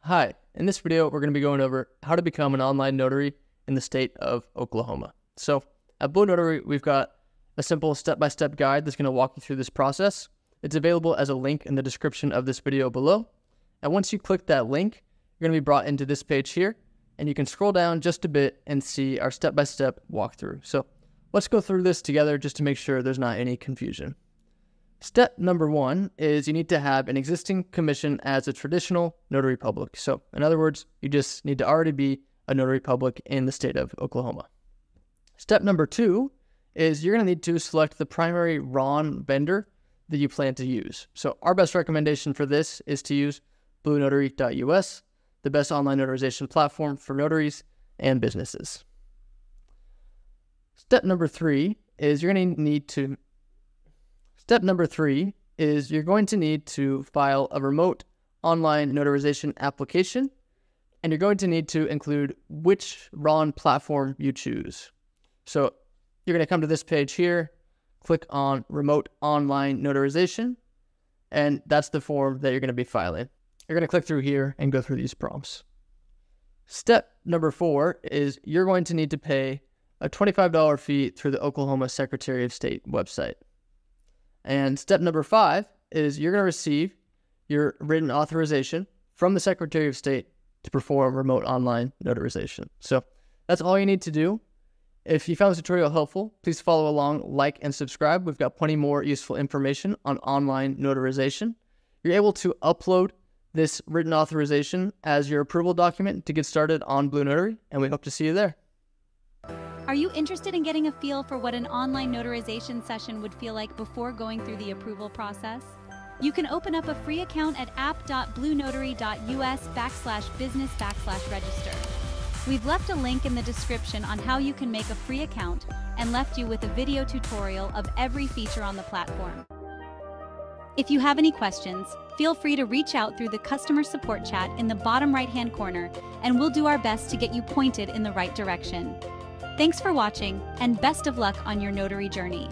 Hi, in this video, we're going to be going over how to become an online notary in the state of Oklahoma. So at BlueNotary, we've got a simple step-by-step guide that's going to walk you through this process. It's available as a link in the description of this video below. And once you click that link, you're going to be brought into this page here, and you can scroll down just a bit and see our step-by-step walkthrough. So let's go through this together just to make sure there's not any confusion. Step number one is you need to have an existing commission as a traditional notary public. So in other words, you just need to already be a notary public in the state of Oklahoma. Step number two is you're going to need to select the primary RON vendor that you plan to use. So our best recommendation for this is to use BlueNotary.us, the best online notarization platform for notaries and businesses. Step number three is you're going to need to file a remote online notarization application, and you're going to need to include which RON platform you choose. So you're going to come to this page here, click on Remote Online Notarization, and that's the form that you're going to be filing. You're going to click through here and go through these prompts. Step number four is you're going to need to pay a $25 fee through the Oklahoma Secretary of State website. And step number five is you're going to receive your written authorization from the Secretary of State to perform remote online notarization. So that's all you need to do. If you found this tutorial helpful, please follow along, like, and subscribe. We've got plenty more useful information on online notarization. You're able to upload this written authorization as your approval document to get started on BlueNotary, and we hope to see you there. Are you interested in getting a feel for what an online notarization session would feel like before going through the approval process? You can open up a free account at app.bluenotary.us/business/register. We've left a link in the description on how you can make a free account and left you with a video tutorial of every feature on the platform. If you have any questions, feel free to reach out through the customer support chat in the bottom right-hand corner, and we'll do our best to get you pointed in the right direction. Thanks for watching, and best of luck on your notary journey.